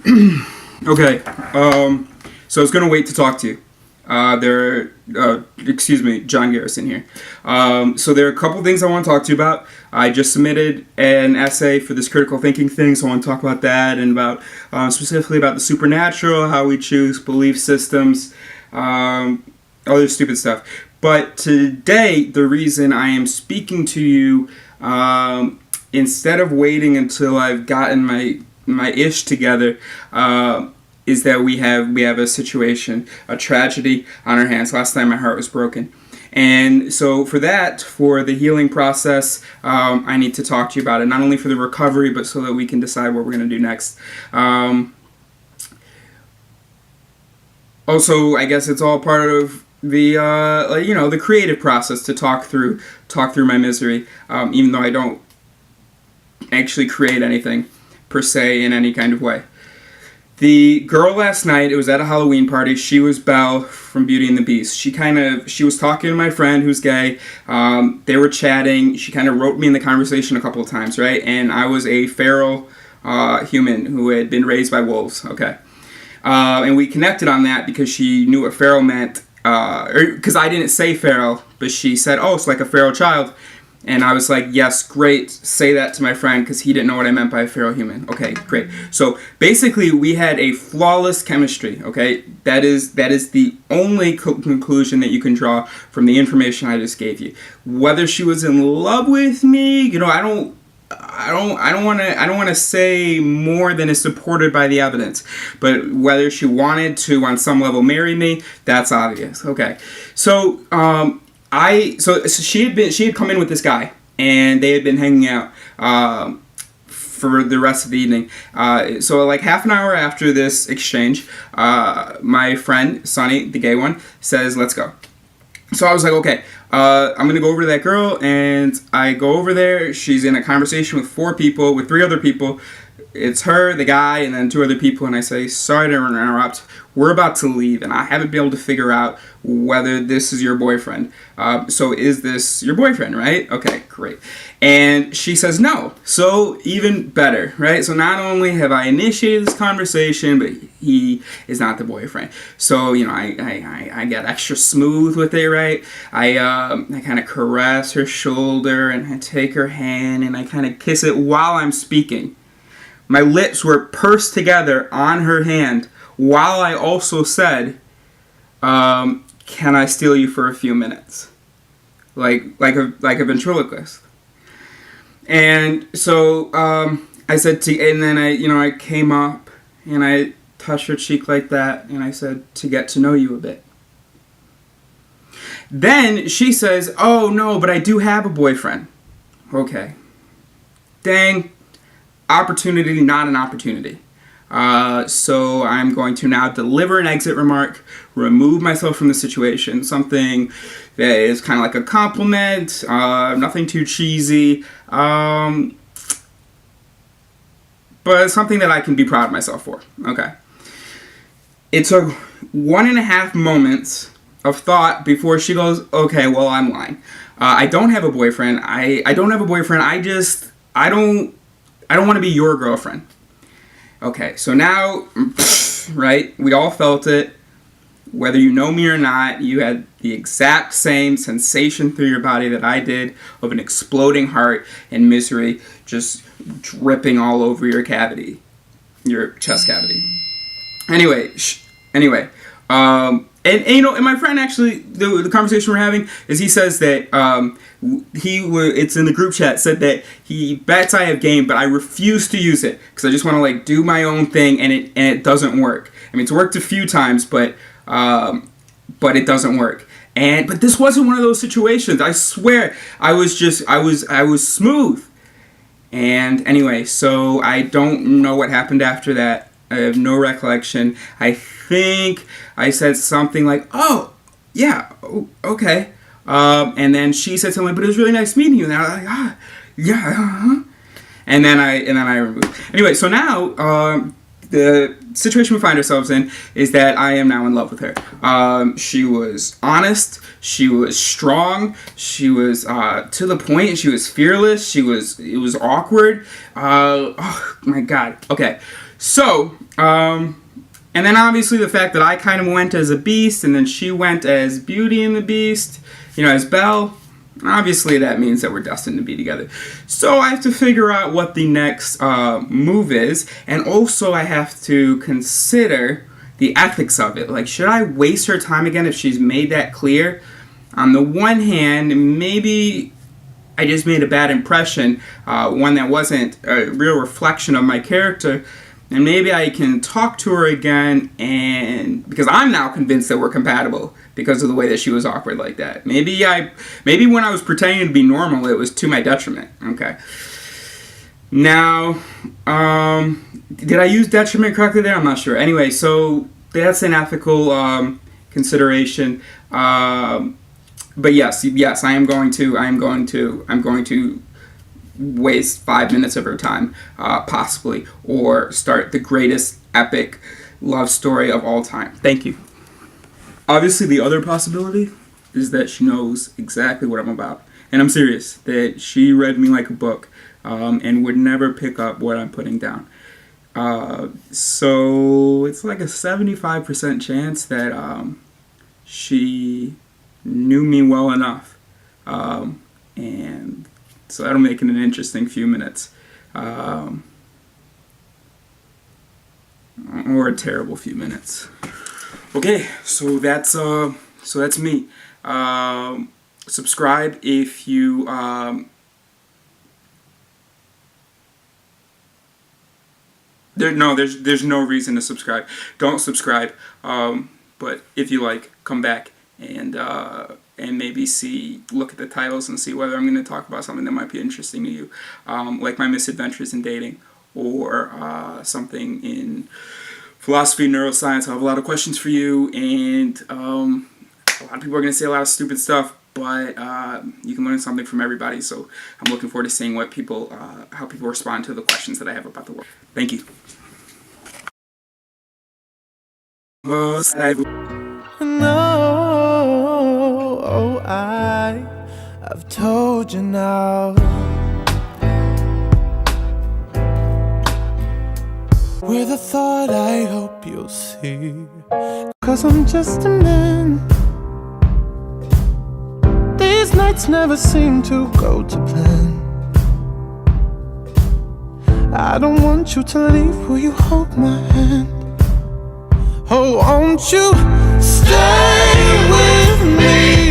Okay. So I was gonna wait to talk to you. Excuse me, John Garrison here. So there are a couple things I want to talk to you about. I just submitted an essay for this critical thinking thing, so I want to talk about that and about specifically about the supernatural, how we choose belief systems, other stupid stuff. But today, the reason I am speaking to you, instead of waiting until I've gotten my ish together, is that we have a situation, a tragedy on our hands. Last time my heart was broken. And so for the healing process, I need to talk to you about it, not only for the recovery, but so that we can decide what we're going to do next. Also, I guess it's all part of the the creative process to talk through my misery, even though I don't actually create anything per se in any kind of way. The girl last night, it was at a Halloween party. She was Belle from Beauty and the Beast. She was talking to my friend who's gay. They were chatting. She kind of wrote me in the conversation a couple of times, right? And I was a feral human who had been raised by wolves, okay? And we connected on that because she knew what feral meant. Because I didn't say feral, but she said, oh, it's like a feral child. And I was like, yes, great, say that to my friend, because he didn't know what I meant by a feral human. Okay, great. So basically, we had a flawless chemistry, okay? That is the only conclusion that you can draw from the information I just gave you. Whether she was in love with me, I don't want to say more than is supported by the evidence. But whether she wanted to, on some level, marry me, that's obvious. Okay, so so she had come in with this guy, and they had been hanging out for the rest of the evening. So like half an hour after this exchange, my friend Sonny, the gay one, says, "Let's go." So I was like, okay, I'm gonna go over to that girl, and I go over there. She's in a conversation with three other people. It's her, the guy, and then two other people, and I say, sorry to interrupt. We're about to leave, and I haven't been able to figure out whether this is your boyfriend. So is this your boyfriend, right? Okay, great. And she says no. So even better, right? So not only have I initiated this conversation, but he is not the boyfriend. So, I get extra smooth with it, right? I kind of caress her shoulder, and I take her hand, and I kind of kiss it while I'm speaking. My lips were pursed together on her hand while I also said, can I steal you for a few minutes? Like a ventriloquist. And so I said, and then I came up and I touched her cheek like that, and I said, to get to know you a bit. Then she says, oh no, but I do have a boyfriend. Okay. Dang. Opportunity, not an opportunity. So I'm going to now deliver an exit remark, remove myself from the situation, something that is kind of like a compliment, nothing too cheesy, but something that I can be proud of myself for. Okay. It took 1.5 moments of thought before she goes, okay, well, I'm lying. I don't have a boyfriend. I don't have a boyfriend. I don't want to be your girlfriend. Okay, so now, right, we all felt it. Whether you know me or not, you had the exact same sensation through your body that I did of an exploding heart and misery just dripping all over your cavity, your chest cavity. Anyway, and my friend actually, the conversation we're having is he says that it's in the group chat, said that he bets I have game, but I refuse to use it because I just want to do my own thing, and it doesn't work. I mean, it's worked a few times, but it doesn't work. But this wasn't one of those situations. I swear, I was smooth. And anyway, so I don't know what happened after that. I have no recollection. I think I said something like, oh, yeah, okay. And then she said something, but it was really nice meeting you. And I was like, yeah, uh-huh. And then I removed. Anyway, so now the situation we find ourselves in is that I am now in love with her. She was honest. She was strong. She was to the point. She was fearless. It was awkward. Oh my God. Okay. So, and then obviously the fact that I kind of went as a beast and then she went as Beauty and the Beast, as Belle. Obviously, that means that we're destined to be together. So I have to figure out what the next move is, and also I have to consider the ethics of it. Like, should I waste her time again if she's made that clear? On the one hand, maybe I just made a bad impression, one that wasn't a real reflection of my character, and maybe I can talk to her again, and because I'm now convinced that we're compatible because of the way that she was awkward like that. Maybe when I was pretending to be normal, it was to my detriment. Okay. Now, did I use detriment correctly there? I'm not sure. Anyway, so that's an ethical consideration. But yes, I am going to waste 5 minutes of her time, possibly, or start the greatest epic love story of all time. Thank you. Obviously, the other possibility is that she knows exactly what I'm about. And I'm serious, that she read me like a book and would never pick up what I'm putting down. So it's like a 75% chance that she knew me well enough. And so that'll make it an interesting few minutes. Or a terrible few minutes. Okay, so that's me. Subscribe if you there's no reason to subscribe. Don't subscribe. But if you like, come back and maybe look at the titles and see whether I'm going to talk about something that might be interesting to you, like my misadventures in dating, or something in philosophy, neuroscience. I have a lot of questions for you, and a lot of people are going to say a lot of stupid stuff, but you can learn something from everybody, so I'm looking forward to seeing how people respond to the questions that I have about the world. Thank you. No, I've told you now. With a thought I hope you'll see, 'cause I'm just a man. These nights never seem to go to plan. I don't want you to leave, will you hold my hand? Oh, won't you stay with me?